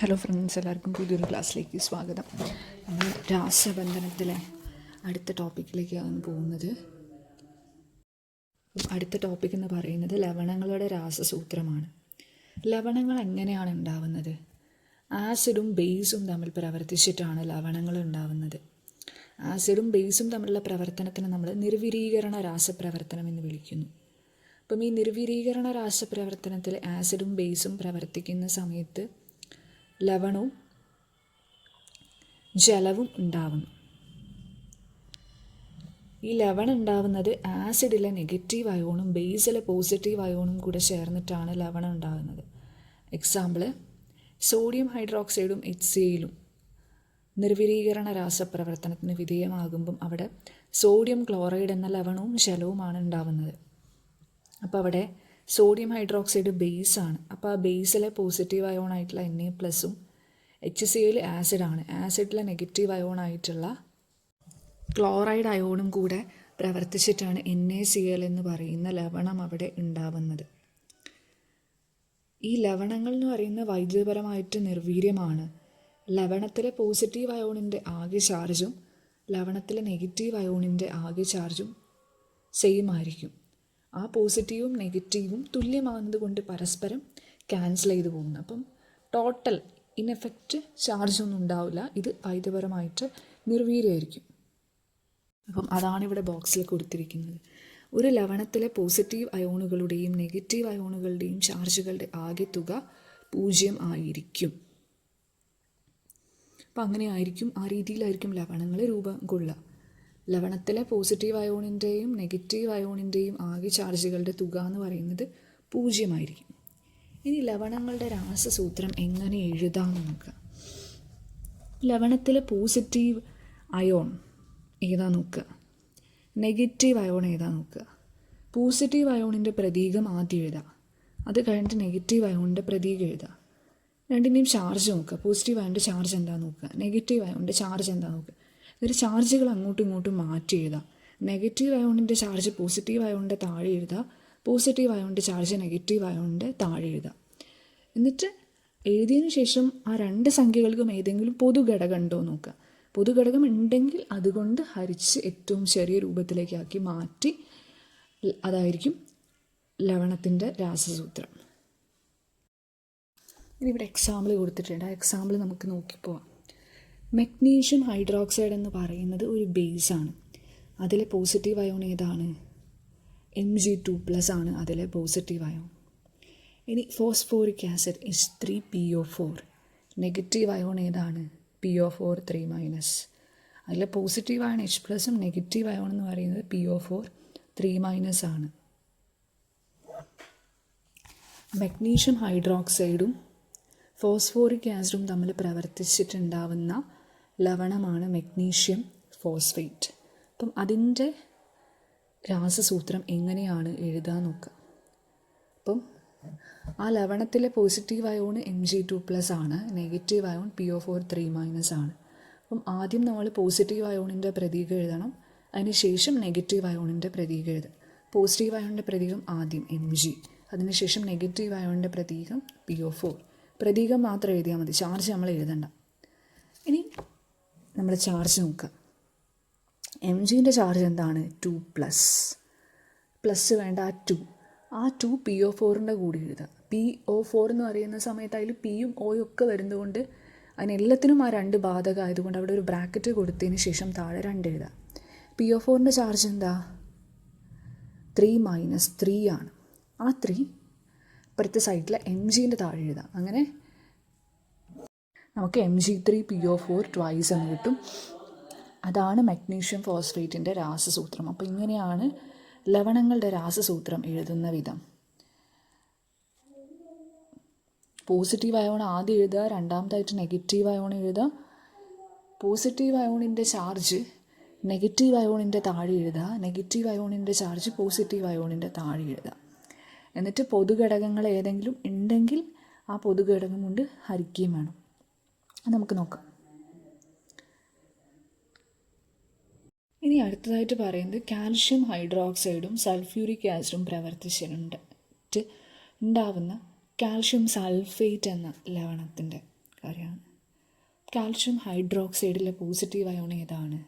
Hello friends, എല്ലാവർക്കും പുതിയൊരു ക്ലാസ്സിലേക്ക് സ്വാഗതം. നമ്മൾ രാസബന്ധനത്തിലെ അടുത്ത ടോപ്പിക്കിലേക്കാണ് പോകുന്നത്. അടുത്ത ടോപ്പിക് എന്ന് പറയുന്നത് ലവണങ്ങളുടെ രാസസൂത്രമാണ്. ലവണങ്ങൾ എങ്ങനെയാണ് ഉണ്ടാവുന്നത്? ആസിഡും ബേസും തമ്മിൽ പ്രവർത്തിച്ചിട്ടാണ് ലവണങ്ങൾ ഉണ്ടാവുന്നത്. ആസിഡും ബേസും തമ്മിലുള്ള പ്രവർത്തനത്തിന് നമ്മൾ നിർവിരീകരണ രാസപ്രവർത്തനം എന്ന് വിളിക്കുന്നു. അപ്പം ഈ നിർവിരീകരണ രാസപ്രവർത്തനത്തിൽ ആസിഡും ബേസും പ്രവർത്തിക്കുന്ന സമയത്ത് ലവണവും ജലവും ഉണ്ടാവുന്നു. ഈ ലവണം ഉണ്ടാവുന്നത് ആസിഡിലെ നെഗറ്റീവ് അയോണും ബേസിലെ പോസിറ്റീവ് അയോണും കൂടെ ചേർന്നിട്ടാണ് ലവണം ഉണ്ടാകുന്നത്. എക്സാമ്പിൾ, സോഡിയം ഹൈഡ്രോക്സൈഡും HClലും നിർവിരീകരണ രാസപ്രവർത്തനത്തിന് വിധേയമാകുമ്പം അവിടെ സോഡിയം ക്ലോറൈഡ് എന്ന ലവണവും ജലവുമാണ് ഉണ്ടാവുന്നത്. അപ്പോൾ അവിടെ സോഡിയം ഹൈഡ്രോക്സൈഡ് ബേസാണ്. അപ്പോൾ ആ ബേസിലെ പോസിറ്റീവ് അയോൺ ആയിട്ടുള്ള Na+, HCl ആസിഡാണ്. ആസിഡിലെ നെഗറ്റീവ് അയോൺ ആയിട്ടുള്ള ക്ലോറൈഡ് അയോണും കൂടെ പ്രവർത്തിച്ചിട്ടാണ് NaCl എന്ന് പറയുന്ന ലവണം അവിടെ ഉണ്ടാവുന്നത്. ഈ ലവണങ്ങൾ എന്ന് പറയുന്ന വൈദ്യുതപരമായിട്ട് നിർവീര്യമാണ്. ലവണത്തിലെ പോസിറ്റീവ് അയോണിൻ്റെ ആകെ ചാർജും ലവണത്തിലെ നെഗറ്റീവ് അയോണിൻ്റെ ആകെ ചാർജും സെയിം ആയിരിക്കും. ആ പോസിറ്റീവും നെഗറ്റീവും തുല്യമാകുന്നത് കൊണ്ട് പരസ്പരം ക്യാൻസൽ ചെയ്ത് പോകുന്നു. അപ്പം ടോട്ടൽ ഇൻ എഫക്റ്റ് ചാർജൊന്നും ഉണ്ടാവില്ല. ഇത് വൈദ്യുതപരമായിട്ട് നിർവീര്യമായിരിക്കും. അപ്പം അതാണ് ഇവിടെ ബോക്സിൽ കൊടുത്തിരിക്കുന്നത്. ഒരു ലവണത്തിലെ പോസിറ്റീവ് അയോണുകളുടെയും നെഗറ്റീവ് അയോണുകളുടെയും ചാർജുകളുടെ ആകെ തുക 0 ആയിരിക്കും. അപ്പം അങ്ങനെ ആയിരിക്കും, ആ രീതിയിലായിരിക്കും ലവണങ്ങൾ രൂപം കൊള്ളുക. ലവണത്തിലെ പോസിറ്റീവ് അയോണിൻ്റെയും നെഗറ്റീവ് അയോണിൻ്റെയും ആകെ ചാർജുകളുടെ തുക എന്ന് പറയുന്നത് 0 ആയിരിക്കും. ഇനി ലവണങ്ങളുടെ രാസസൂത്രം എങ്ങനെ എഴുതാമെന്ന് നോക്കുക. ലവണത്തിലെ പോസിറ്റീവ് അയോൺ ഏതാ നോക്കുക, നെഗറ്റീവ് അയോൺ ഏതാ നോക്കുക. പോസിറ്റീവ് അയോണിൻ്റെ പ്രതീകം ആദ്യം എഴുതുക, അത് കഴിഞ്ഞിട്ട് നെഗറ്റീവ് അയോണിൻ്റെ പ്രതീകം എഴുതുക. രണ്ടിൻ്റെയും ചാർജ് നോക്കുക. പോസിറ്റീവ് അയോണിൻ്റെ ചാർജ് എന്താ നോക്കുക, നെഗറ്റീവ് അയോണിൻ്റെ ചാർജ് എന്താ നോക്കുക. എന്നിട്ട് ചാർജുകൾ അങ്ങോട്ടും ഇങ്ങോട്ടും മാറ്റി എഴുതുക. നെഗറ്റീവ് അയോണിൻ്റെ ചാർജ് പോസിറ്റീവ് അയോണിൻ്റെ താഴെ എഴുതുക, പോസിറ്റീവ് അയോണിൻ്റെ ചാർജ് നെഗറ്റീവ് അയോണിൻ്റെ താഴെ എഴുതുക. എന്നിട്ട് എഴുതിയതിന് ശേഷം ആ രണ്ട് സംഖ്യകൾക്കും ഏതെങ്കിലും പൊതുഘടകം ഉണ്ടോ നോക്കുക. പൊതുഘടകം ഉണ്ടെങ്കിൽ അതുകൊണ്ട് ഹരിച്ച് ഏറ്റവും ചെറിയ രൂപത്തിലേക്കാക്കി മാറ്റി, അതായിരിക്കും ലവണത്തിൻ്റെ രാസസൂത്രം. ഇനി ഇവിടെ എക്സാമ്പിൾ കൊടുത്തിട്ടുണ്ട്. ആ എക്സാമ്പിൾ നമുക്ക് നോക്കിപ്പോവാം. മഗ്നീഷ്യം ഹൈഡ്രോക്സൈഡ് എന്ന് പറയുന്നത് ഒരു ബേസാണ്. അതിലെ പോസിറ്റീവ് അയോൺ ഏതാണ്? Mg2+ ആണ് അതിലെ പോസിറ്റീവ് അയോൺ. ഇനി phosphoric acid H3PO4, negative ion ഏതാണ്? PO4 3-. അതിലെ പോസിറ്റീവ് അയോൺ H+ഉം നെഗറ്റീവ് അയോൺ എന്ന് പറയുന്നത് PO4 3- ആണ്. മഗ്നീഷ്യം ഹൈഡ്രോക്സൈഡും ഫോസ്ഫോറിക് ആസിഡും തമ്മിൽ പ്രവർത്തിച്ചിട്ടുണ്ടാവുന്ന ലവണമാണ് മഗ്നീഷ്യം ഫോസ്ഫേറ്റ്. അപ്പം അതിൻ്റെ രാസസൂത്രം എങ്ങനെയാണ് എഴുതാൻ നോക്കുക. അപ്പം ആ ലവണത്തിലെ പോസിറ്റീവ് അയോൺ Mg2+ ആണ്, നെഗറ്റീവ് അയോൺ PO4 3- ആണ്. അപ്പം ആദ്യം നമ്മൾ പോസിറ്റീവ് അയോണിൻ്റെ പ്രതീകം എഴുതണം, അതിനുശേഷം നെഗറ്റീവ് അയോണിൻ്റെ പ്രതീകം എഴുതുക. പോസിറ്റീവ് അയോണിൻ്റെ പ്രതീകം ആദ്യം Mg, അതിനുശേഷം നെഗറ്റീവ് അയോണിൻ്റെ പ്രതീകം PO4. പ്രതീകം മാത്രം എഴുതിയാൽ മതി, ചാർജ് നമ്മൾ എഴുതണ്ട. ഇനി നമ്മൾ ചാർജ് നോക്കുക. Mgൻ്റെ ചാർജ് എന്താണ്? 2+. പ്ലസ് വേണ്ട, ആ 2 PO4ൻ്റെ കൂടി എഴുതുക. PO4 എന്ന് പറയുന്ന സമയത്ത് അതിൽ പിയും ഓയും ഒക്കെ വരുന്നതുകൊണ്ട് അതിനെല്ലാത്തിനും ആ 2 ബാധകമായതുകൊണ്ട് അവിടെ ഒരു ബ്രാക്കറ്റ് കൊടുത്തതിന് ശേഷം താഴെ 2 എഴുതുക. PO4ൻ്റെ ചാർജ് എന്താ? 3- 3 ആണ്. ആ 3 ഇപ്പുറത്തെ സൈഡിൽ Mgൻ്റെ താഴെ എഴുതാം. അങ്ങനെ നമുക്ക് Mg3PO4 2 എന്ന് കിട്ടും. അതാണ് മഗ്നീഷ്യം ഫോസ്ഫേറ്റിൻ്റെ രാസസൂത്രം. അപ്പോൾ ഇങ്ങനെയാണ് ലവണങ്ങളുടെ രാസസൂത്രം എഴുതുന്ന വിധം. പോസിറ്റീവ് അയോൺ ആദ്യം എഴുതുക, രണ്ടാമതായിട്ട് നെഗറ്റീവ് അയോൺ എഴുതുക. പോസിറ്റീവ് അയോണിൻ്റെ ചാർജ് നെഗറ്റീവ് അയോണിൻ്റെ താഴെ എഴുതുക, നെഗറ്റീവ് അയോണിൻ്റെ ചാർജ് പോസിറ്റീവ് അയോണിൻ്റെ താഴെ എഴുതുക. എന്നിട്ട് പൊതുഘടകങ്ങൾ ഏതെങ്കിലും ഉണ്ടെങ്കിൽ ആ പൊതുഘടകം കൊണ്ട് ഹരിക്കുകയും വേണം. അത് നമുക്ക് നോക്കാം. ഇനി അടുത്തതായിട്ട് പറയുന്നത് കാൽഷ്യം ഹൈഡ്രോക്സൈഡും സൾഫ്യൂരിക് ആസിഡും പ്രവർത്തിച്ചിട്ട് ഉണ്ടാവുന്ന കാൽഷ്യം സൾഫേറ്റ് എന്ന ലവണത്തിൻ്റെ കാര്യമാണ്. കാൽഷ്യം ഹൈഡ്രോക്സൈഡിലെ പോസിറ്റീവ് അയോൺ ഏതാണ്?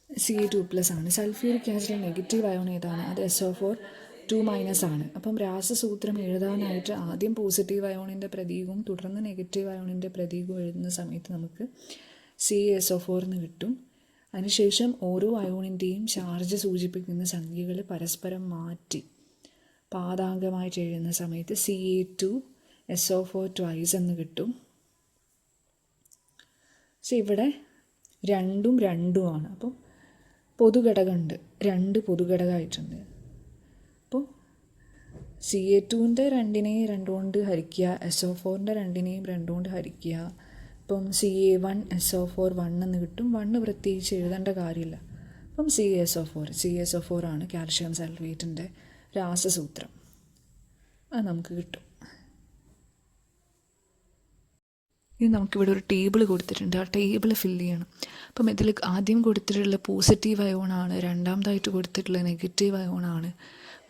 Ca2+ ആണ്. സൾഫ്യൂരിക് ആസിഡിലെ നെഗറ്റീവ് അയോൺ ഏതാണ്? അത് SO4 ആണ്. അപ്പം രാസസൂത്രം എഴുതാനായിട്ട് ആദ്യം പോസിറ്റീവ് അയോണിൻ്റെ പ്രതീകവും തുടർന്ന് നെഗറ്റീവ് അയോണിൻ്റെ പ്രതീകവും എഴുതുന്ന സമയത്ത് നമുക്ക് CaSO4 എന്ന് കിട്ടും. അതിനുശേഷം ഓരോ അയോണിൻ്റെയും ചാർജ് സൂചിപ്പിക്കുന്ന സംഖ്യകൾ പരസ്പരം മാറ്റി പാദാംഗമായിട്ട് എഴുതുന്ന സമയത്ത് Ca2SO4 twice എന്ന് കിട്ടും. പക്ഷെ ഇവിടെ രണ്ടും രണ്ടുമാണ്. അപ്പം പൊതുഘടകമുണ്ട്, രണ്ട് പൊതുഘടകമായിട്ടുണ്ട്. അപ്പോൾ Ca2ൻ്റെ രണ്ടിനെയും 2 കൊണ്ട് ഹരിക്കുക, SO4ൻ്റെ രണ്ടിനെയും 2 കൊണ്ട് ഹരിക്കുക. അപ്പം Ca1SO4 1 എന്ന് കിട്ടും. 1 പ്രത്യേകിച്ച് എഴുതേണ്ട കാര്യമില്ല. അപ്പം CaSO4 ആണ് കാൽഷ്യം സൾഫേറ്റിൻ്റെ രാസസൂത്രം. അത് നമുക്ക് കിട്ടും. ഇനി നമുക്കിവിടെ ഒരു ടേബിൾ കൊടുത്തിട്ടുണ്ട്. ആ ടേബിൾ ഫില്ല് ചെയ്യണം. അപ്പം ഇതിൽ ആദ്യം കൊടുത്തിട്ടുള്ള പോസിറ്റീവ് അയോണാണ്, രണ്ടാമതായിട്ട് കൊടുത്തിട്ടുള്ള നെഗറ്റീവ് അയോണാണ്,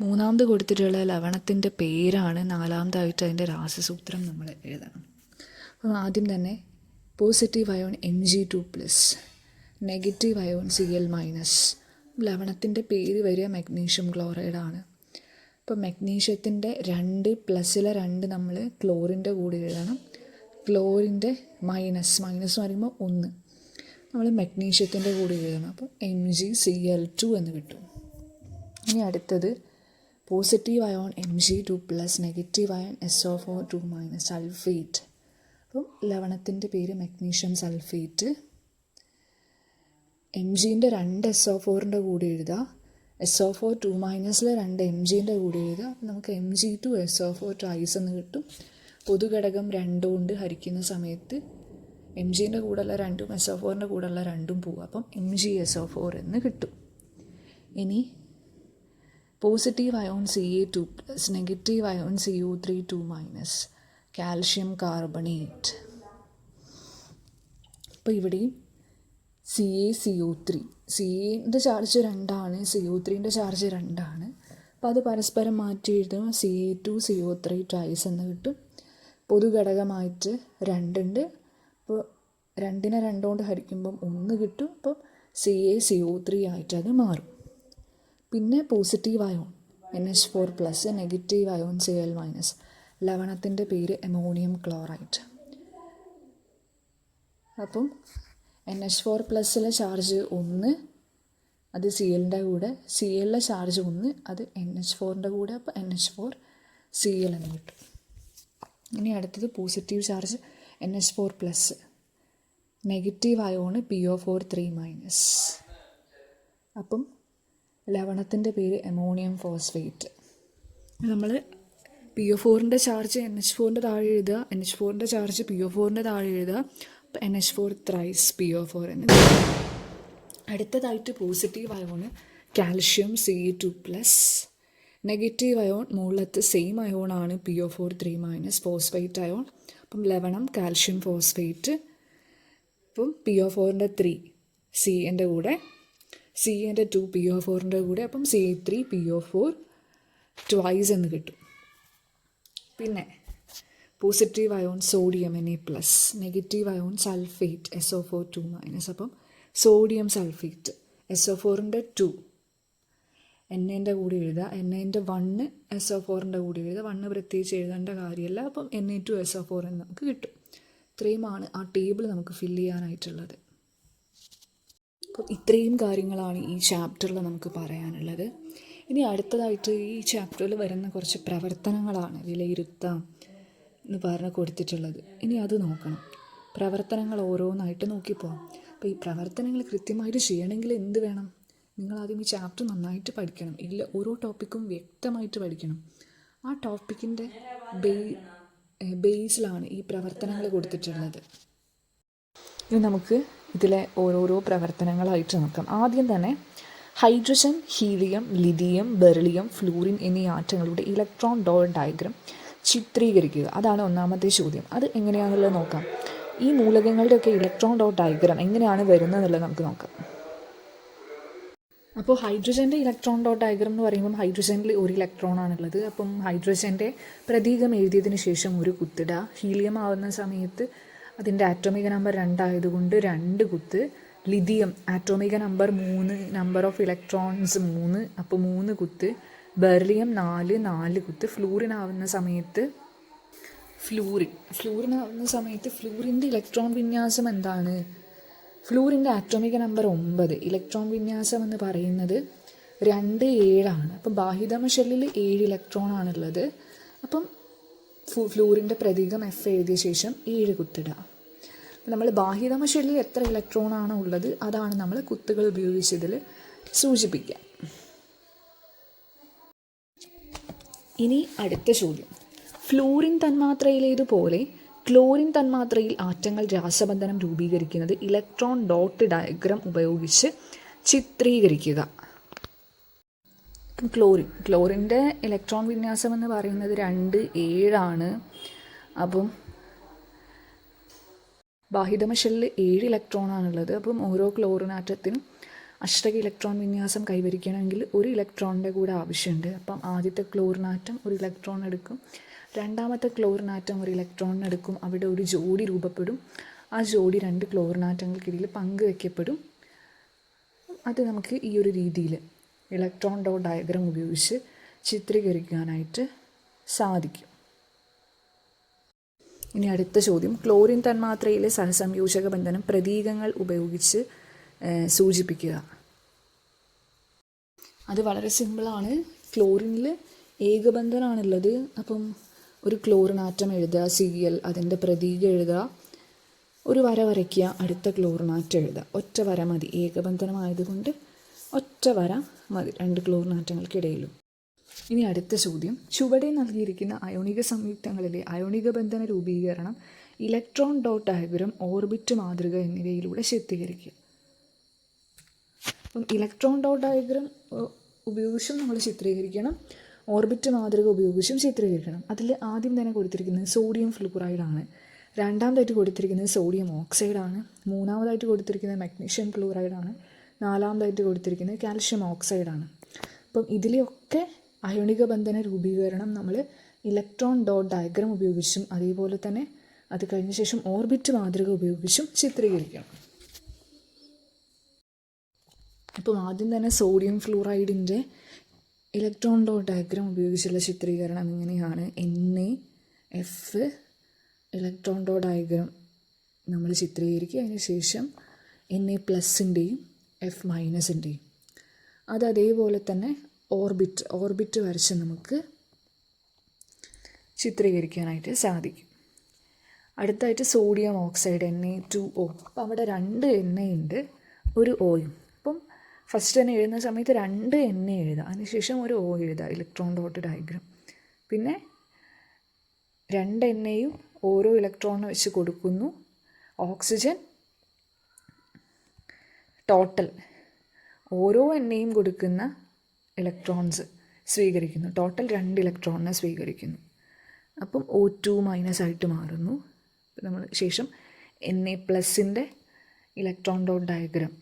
മൂന്നാമത് കൊടുത്തിട്ടുള്ള ലവണത്തിൻ്റെ പേരാണ്, നാലാമതായിട്ട് അതിൻ്റെ രാസസൂത്രം നമ്മൾ എഴുതണം. അപ്പം ആദ്യം തന്നെ positive ion Mg2+, negative ion Cl-, ലവണത്തിൻ്റെ പേര് വരിക മഗ്നീഷ്യം ക്ലോറൈഡാണ്. അപ്പം മഗ്നീഷ്യത്തിൻ്റെ 2 പ്ലസ്സിലെ 2 നമ്മൾ ക്ലോറിൻ്റെ കൂടെ എഴുതണം. ക്ലോറിൻ്റെ മൈനസ് എന്ന് പറയുമ്പോൾ 1 നമ്മൾ മഗ്നീഷ്യത്തിൻ്റെ കൂടെ എഴുതണം. അപ്പം MgCl2 എന്ന് കിട്ടും. ഇനി അടുത്തത് positive ion Mg2+, negative ion SO4 sulphate. അപ്പം ലവണത്തിൻ്റെ പേര് മഗ്നീഷ്യം സൾഫേറ്റ്. Mgൻ്റെ 2 SO4ൻ്റെ കൂടെ എഴുതുക, SO4 2- 2 Mgൻ്റെ കൂടെ എഴുതുക. അപ്പം നമുക്ക് Mg2SO4 twice എന്ന് കിട്ടും. പൊതുഘടകം 2 കൊണ്ട് ഹരിക്കുന്ന സമയത്ത് Mgൻ്റെ കൂടെയുള്ള 2ഉം SO4ൻ്റെ കൂടെയുള്ള 2ഉം പോവുക. അപ്പം MgSO4 എന്ന് കിട്ടും. ഇനി positive ion Ca2+, negative ion CO3 2-, calcium carbonate. അപ്പോൾ ഇവിടെയും CaCO3, Caൻ്റെ ചാർജ് 2 ആണ്, CO3ൻ്റെ ചാർജ് 2 ആണ്. അപ്പോൾ അത് പരസ്പരം മാറ്റി എഴുതുമ്പോൾ Ca2CO3 twice എന്ന് കിട്ടും. പൊതുഘടകമായിട്ട് 2 ഉണ്ട്. അപ്പോൾ 2നെ 2 കൊണ്ട് ഹരിക്കുമ്പം 1 കിട്ടും. അപ്പം CaCO3 ആയിട്ട് അത് മാറും. പിന്നെ positive ion NH4+, negative ion Cl-, ലവണത്തിൻ്റെ പേര് അമോണിയം ക്ലോറൈഡ്. അപ്പം NH4+ലെ ചാർജ് 1, അത് Clൻ്റെ കൂടെ, Clലെ ചാർജ് 1, അത് NH4ൻ്റെ കൂടെ. അപ്പോൾ NH4Cl എന്ന് കിട്ടും. ഇനി അടുത്തത് positive charge NH4+, negative ion PO4 3-. അപ്പം ലവണത്തിൻ്റെ പേര് അമോണിയം ഫോസ്ഫേറ്റ്. നമ്മൾ PO4ൻ്റെ ചാർജ് NH4ൻ്റെ താഴെ എഴുതുക, NH4ൻ്റെ ചാർജ് PO4ൻ്റെ താഴെ എഴുതുക. അപ്പോൾ NH4 thrice PO4 എന്ന് കിട്ടും. അടുത്തതായിട്ട് positive ion calcium Ca2+, negative ion മുകളിലത്തെ സെയിം അയോണാണ് PO4 3-, ഫോസ്ഫേറ്റ് അയോൺ. അപ്പം ലവണം കാൽഷ്യം ഫോസ്ഫേറ്റ്. അപ്പം PO4ൻ്റെ 3 Cൻ്റെ കൂടെ, Cൻ്റെ 2 PO4ൻ്റെ കൂടെ. അപ്പം C3PO4 twice എന്ന് കിട്ടും. പിന്നെ positive ion sodium Na+, negative ion sulphate SO4 2-. അപ്പം സോഡിയം സൾഫേറ്റ് SO4ൻ്റെ 2 Na-ൻ്റെ കൂടെ എഴുതുക, Na-ൻ്റെ 1 SO4ൻ്റെ കൂടെ എഴുതുക. 1 പ്രത്യേകിച്ച് എഴുതേണ്ട കാര്യമല്ല. അപ്പം Na2SO4 എന്ന് നമുക്ക് കിട്ടും. ഇത്രയുമാണ് ആ ടേബിൾ നമുക്ക് ഫില്ല് ചെയ്യാനായിട്ടുള്ളത്. അപ്പം ഇത്രയും കാര്യങ്ങളാണ് ഈ ചാപ്റ്ററിൽ നമുക്ക് പറയാനുള്ളത്. ഇനി അടുത്തതായിട്ട് ഈ ചാപ്റ്ററിൽ വരുന്ന കുറച്ച് പ്രവർത്തനങ്ങളാണ് വിലയിരുത്താം എന്ന് പറഞ്ഞ് കൊടുത്തിട്ടുള്ളത്. ഇനി അത് നോക്കണം. പ്രവർത്തനങ്ങൾ ഓരോന്നായിട്ട് നോക്കിപ്പോകാം. അപ്പോൾ ഈ പ്രവർത്തനങ്ങൾ കൃത്യമായിട്ട് ചെയ്യണമെങ്കിൽ എന്ത് വേണം? നിങ്ങളാദ്യം ഈ ചാപ്റ്റർ നന്നായിട്ട് പഠിക്കണം. ഇതിൽ ഓരോ ടോപ്പിക്കും വ്യക്തമായിട്ട് പഠിക്കണം. ആ ടോപ്പിക്കിൻ്റെ ബേസിലാണ് ഈ പ്രവർത്തനങ്ങൾ കൊടുത്തിട്ടുള്ളത്. ഇനി നമുക്ക് ഇതിലെ ഓരോരോ പ്രവർത്തനങ്ങളായിട്ട് നോക്കാം. ആദ്യം തന്നെ hydrogen, helium, lithium, beryllium, fluorine എന്നീ ആറ്റങ്ങളുടെ ഇലക്ട്രോൺ ഡോട്ട് ഡയഗ്രം ചിത്രീകരിക്കുക. അതാണ് ഒന്നാമത്തെ ചോദ്യം. അത് എങ്ങനെയാണെന്നുള്ളത് നോക്കാം. ഈ മൂലകങ്ങളുടെയൊക്കെ ഇലക്ട്രോൺ ഡോട്ട് ഡയഗ്രം എങ്ങനെയാണ് വരുന്നതെന്നുള്ളത് നമുക്ക് നോക്കാം. അപ്പോൾ ഹൈഡ്രജൻ്റെ ഇലക്ട്രോൺ ഡോട്ട് ഡയഗ്രം എന്ന് പറയുമ്പം ഹൈഡ്രജനിൽ ഒരു ഇലക്ട്രോൺ ആണുള്ളത്. അപ്പം ഹൈഡ്രജൻ്റെ പ്രതീകം എഴുതിയതിന് ശേഷം ഒരു കുത്തിടുക. ഹീലിയം ആവുന്ന സമയത്ത് അതിൻ്റെ ആറ്റോമിക നമ്പർ 2 ആയതുകൊണ്ട് 2 കുത്ത്. Lithium atomic number 3, number of electrons 3, അപ്പോൾ 3 കുത്ത്. ബെർലിയം 4 കുത്ത്. ഫ്ലൂറിൻ ആവുന്ന സമയത്ത് ഫ്ലൂറിൻ്റെ ഇലക്ട്രോൺ വിന്യാസം എന്താണ്? ഫ്ലൂറിൻ്റെ ആറ്റോമിക നമ്പർ 9. ഇലക്ട്രോൺ വിന്യാസം എന്ന് പറയുന്നത് 2, 7 ആണ്. അപ്പം ബാഹ്യതമ ഷെല്ലിൽ 7 ഇലക്ട്രോൺ ആണുള്ളത്. അപ്പം ഫ്ലൂറിൻ്റെ പ്രതീകം എഫ് എഴുതിയ ശേഷം 7 കുത്തിടുക. നമ്മൾ ബാഹ്യതമ ഷെല്ലിൽ എത്ര ഇലക്ട്രോൺ ആണോ ഉള്ളത് അതാണ് നമ്മൾ കുത്തുകൾ ഉപയോഗിച്ചതിൽ സൂചിപ്പിക്കുക. ഇനി അടുത്ത ചോദ്യം. ഫ്ലൂറിൻ തന്മാത്രയിലേതുപോലെ ക്ലോറിൻ തന്മാത്രയിൽ ആറ്റങ്ങൾ രാസബന്ധനം രൂപീകരിക്കുന്നത് ഇലക്ട്രോൺ ഡോട്ട് ഡയഗ്രം ഉപയോഗിച്ച് ചിത്രീകരിക്കുക. ക്ലോറിൻ്റെ ഇലക്ട്രോൺ വിന്യാസം എന്ന് പറയുന്നത് 2, 7 ആണ്. അപ്പം ബാഹ്യതമ ഷെല്ലിൽ 7 ഇലക്ട്രോൺ ആണുള്ളത്. അപ്പം ഓരോ ക്ലോറിൻ ആറ്റത്തിനും അഷ്ടക ഇലക്ട്രോൺ വിന്യാസം കൈവരിക്കണമെങ്കിൽ ഒരു ഇലക്ട്രോണിൻ്റെ കൂടെ ആവശ്യമുണ്ട്. അപ്പം ആദ്യത്തെ ക്ലോറിൻ ആറ്റം ഒരു ഇലക്ട്രോൺ എടുക്കും, രണ്ടാമത്തെ ക്ലോറിൻ ആറ്റം ഒരു ഇലക്ട്രോൺ എടുക്കും. അവിടെ ഒരു ജോഡി രൂപപ്പെടും. ആ ജോഡി 2 ക്ലോറിൻ ആറ്റങ്ങൾക്കിടയിൽ പങ്കുവയ്ക്കപ്പെടും. അത് നമുക്ക് ഈ ഒരു രീതിയിൽ ഇലക്ട്രോൺ ഡോട്ട് ഡയഗ്രം ഉപയോഗിച്ച് ചിത്രീകരിക്കാനായിട്ട് സാധിക്കും. ഇനി അടുത്ത ചോദ്യം. ക്ലോറിൻ തന്മാത്രയിലെ സഹസംയോജക ബന്ധനം പ്രതീകങ്ങൾ ഉപയോഗിച്ച് സൂചിപ്പിക്കുക. അത് വളരെ സിമ്പിളാണ്. ക്ലോറിനിൽ ഏകബന്ധനമാണുള്ളത്. അപ്പം ഒരു ക്ലോറിൻ ആറ്റം എഴുതുക, Cl, അതിൻ്റെ പ്രതീകം എഴുതുക, ഒരു വര വരയ്ക്കുക, അടുത്ത ക്ലോറിൻ ആറ്റം എഴുതുക. ഒറ്റ വര മതി. ഏകബന്ധനമായതുകൊണ്ട് ഒറ്റ വര മതി 2 ക്ലോറിൻ ആറ്റങ്ങൾക്കിടയിലും. ഇനി അടുത്ത ചോദ്യം. ചുവടെ നൽകിയിരിക്കുന്ന അയോണിക സംയുക്തങ്ങളിലെ അയോണിക ബന്ധന രൂപീകരണം ഇലക്ട്രോൺ ഡോട്ട് ഡയഗ്രം, ഓർബിറ്റ് മാതൃക എന്നിവയിലൂടെ ചിത്രീകരിക്കുക. അപ്പം ഇലക്ട്രോൺ ഡോട്ട് ഡയഗ്രം ഉപയോഗിച്ചും നമ്മൾ ചിത്രീകരിക്കണം, ഓർബിറ്റ് മാതൃക ഉപയോഗിച്ചും ചിത്രീകരിക്കണം. അതിൽ ആദ്യം തന്നെ കൊടുത്തിരിക്കുന്നത് സോഡിയം ഫ്ലൂറൈഡാണ്, രണ്ടാമതായിട്ട് കൊടുത്തിരിക്കുന്നത് സോഡിയം ഓക്സൈഡാണ്, മൂന്നാമതായിട്ട് കൊടുത്തിരിക്കുന്നത് മഗ്നീഷ്യം ക്ലോറൈഡാണ്, നാലാമതായിട്ട് കൊടുത്തിരിക്കുന്നത് കാൽഷ്യം ഓക്സൈഡാണ്. അപ്പം ഇതിലെയൊക്കെ അയോണിക ബന്ധന രൂപീകരണം നമ്മൾ ഇലക്ട്രോൺ ഡോട്ട് ഡയഗ്രം ഉപയോഗിച്ചും അതേപോലെ തന്നെ അത് കഴിഞ്ഞ ശേഷം ഓർബിറ്റ് മാതൃക ഉപയോഗിച്ചും ചിത്രീകരിക്കണം. അപ്പം ആദ്യം തന്നെ സോഡിയം ഫ്ലൂറൈഡിൻ്റെ ഇലക്ട്രോൺ ഡോട്ട് ഡയഗ്രം ഉപയോഗിച്ചുള്ള ചിത്രീകരണം ഇങ്ങനെയാണ്. NaF ഇലക്ട്രോൺ ഡോട്ട് ഡയഗ്രം നമ്മൾ ചിത്രീകരിക്കുക. അതിന് ശേഷം Na+ൻ്റെയും F-ൻ്റെയും അത് അതേപോലെ തന്നെ ഓർബിറ്റ് വരച്ച് നമുക്ക് ചിത്രീകരിക്കാനായിട്ട് സാധിക്കും. അടുത്തായിട്ട് സോഡിയം ഓക്സൈഡ് Na2O. അപ്പം അവിടെ 2 Na ഉണ്ട്, ഒരു ഓയും. അപ്പം ഫസ്റ്റ് തന്നെ എഴുതുന്ന സമയത്ത് 2 Na എഴുതുക, അതിനുശേഷം ഒരു O എഴുതുക, ഇലക്ട്രോൺ ഡോട്ട് ഡയഗ്രം. പിന്നെ 2 NAയും ഓരോ ഇലക്ട്രോണിന് വെച്ച് കൊടുക്കുന്നു. ഓക്സിജൻ ടോട്ടൽ ഓരോ NAയും കൊടുക്കുന്ന ഇലക്ട്രോൺസ് സ്വീകരിക്കുന്നു. ടോട്ടൽ 2 ഇലക്ട്രോണിനെ സ്വീകരിക്കുന്നു. അപ്പം O2- ആയിട്ട് മാറുന്നു. നമ്മൾ ശേഷം Na+ൻ്റെ ഇലക്ട്രോൺ ഡോട്ട് ഡയഗ്രം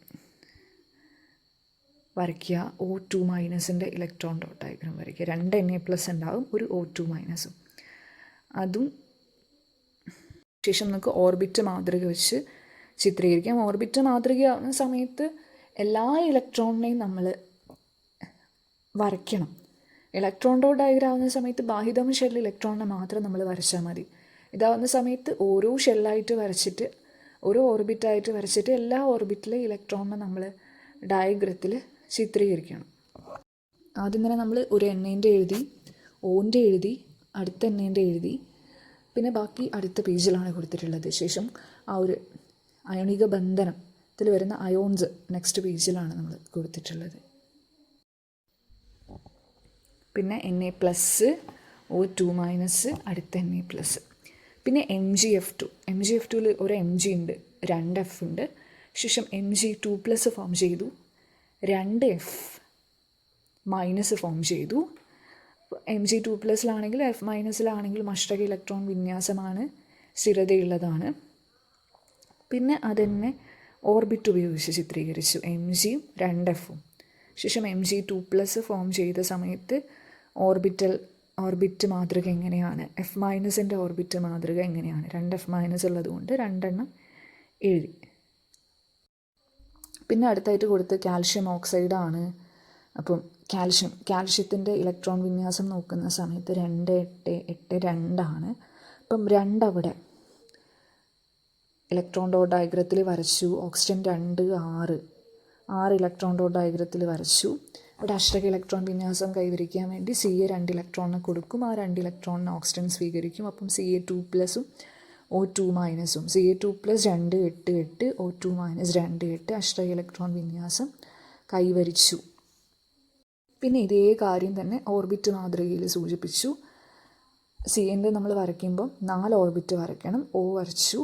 വരയ്ക്കുക, O2- ഇലക്ട്രോൺ ഡോട്ട് ഡയഗ്രം വരയ്ക്കുക. 2 Na+ ഉണ്ടാവും, ഒരു O2-. അതും ശേഷം നമുക്ക് ഓർബിറ്റ് മാതൃക വെച്ച് ചിത്രീകരിക്കാം. ഓർബിറ്റ് മാതൃകയാവുന്ന സമയത്ത് എല്ലാ ഇലക്ട്രോണിനെയും നമ്മൾ വരയ്ക്കണം. ഇലക്ട്രോൺ ഡോട്ട് ഡയഗ്രം ആവുന്ന സമയത്ത് ബാഹ്യതമ ഷെല്ലിൽ ഇലക്ട്രോണിനെ മാത്രം നമ്മൾ വരച്ചാൽ മതി. ഇതാവുന്ന സമയത്ത് ഓരോ ഷെല്ലായിട്ട് വരച്ചിട്ട്, ഓരോ ഓർബിറ്റായിട്ട് വരച്ചിട്ട് എല്ലാ ഓർബിറ്റിലെ ഇലക്ട്രോണിനെ നമ്മൾ ഡയഗ്രത്തിൽ ചിത്രീകരിക്കണം. ആദ്യം തന്നെ നമ്മൾ ഒരു NAൻ്റെ എഴുതി, Oൻ്റെ എഴുതി, അടുത്ത NAൻ്റെ എഴുതി, പിന്നെ ബാക്കി അടുത്ത പേജിലാണ് കൊടുത്തിട്ടുള്ളത്. ശേഷം ആ ഒരു അയോണിക ബന്ധനത്തിൽ വരുന്ന അയോൺസ് നെക്സ്റ്റ് പേജിലാണ് നമ്മൾ കൊടുത്തിട്ടുള്ളത്. പിന്നെ Na+, O2-, അടുത്ത Na+. പിന്നെ MgF2. MgF2ൽ ഒരു Mg ഉണ്ട്, 2 F ഉണ്ട്. ശേഷം Mg2+ ഫോം ചെയ്തു, 2 F- ഫോം ചെയ്തു. Mg2+ലാണെങ്കിൽ F-ലാണെങ്കിലും അഷ്ടക ഇലക്ട്രോൺ വിന്യാസമാണ്, സ്ഥിരതയുള്ളതാണ്. പിന്നെ അതെന്നെ ഓർബിറ്റ് ഉപയോഗിച്ച് ചിത്രീകരിച്ചു, Mgയും 2 Fഉം. ശേഷം Mg2+ ഫോം ചെയ്ത സമയത്ത് ഓർബിറ്റ് മാതൃക എങ്ങനെയാണ്, F- ഓർബിറ്റ് മാതൃക എങ്ങനെയാണ്, 2 F- ഉള്ളതുകൊണ്ട് 2 എണ്ണം എഴുതി. പിന്നെ അടുത്തായിട്ട് കൊടുത്ത് കാൽഷ്യം ഓക്സൈഡാണ്. അപ്പം കാൽഷ്യത്തിൻ്റെ ഇലക്ട്രോൺ വിന്യാസം നോക്കുന്ന സമയത്ത് 2, 8, 8, 2 ആണ്. അപ്പം 2 അവിടെ ഇലക്ട്രോൺ ഡോട്ട് ഡയഗ്രത്തിൽ വരച്ചു. ഓക്സിജൻ 2, 6 ഇലക്ട്രോൺ ഡോട്ട് ഡയഗ്രത്തിൽ വരച്ചു. ഇവിടെ അഷ്ടക ഇലക്ട്രോൺ വിന്യാസം കൈവരിക്കാൻ വേണ്ടി Ca 2 ഇലക്ട്രോണിന് കൊടുക്കും. ആ 2 ഇലക്ട്രോണിന് ഓക്സിജൻ സ്വീകരിക്കും. അപ്പം Ca2+ഉം O2-ഉം Ca2+, 2, 8, 8, O2-, 2, 8 അഷ്ടക ഇലക്ട്രോൺ വിന്യാസം കൈവരിച്ചു. പിന്നെ ഇതേ കാര്യം തന്നെ ഓർബിറ്റ് മാതൃകയിൽ സൂചിപ്പിച്ചു. Cൻ്റെ നമ്മൾ വരയ്ക്കുമ്പം 4 ഓർബിറ്റ് വരയ്ക്കണം. O വരച്ചു.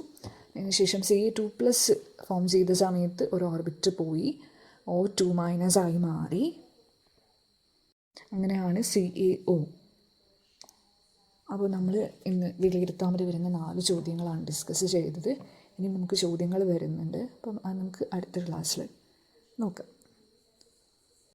അതിനുശേഷം Ca2+ ഫോം ചെയ്ത സമയത്ത് ഒരു ഓർബിറ്റ് പോയി, O2- ആയി മാറി. അങ്ങനെയാണ് CaO. അപ്പോൾ നമ്മൾ ഇന്ന് വിലയിരുത്താൻ വേണ്ടി വരുന്ന 4 ചോദ്യങ്ങളാണ് ഡിസ്കസ് ചെയ്തത്. ഇനി നമുക്ക് ചോദ്യങ്ങൾ വരുന്നുണ്ട്. അപ്പം അത് നമുക്ക് അടുത്ത ക്ലാസ്സിൽ നോക്കാം.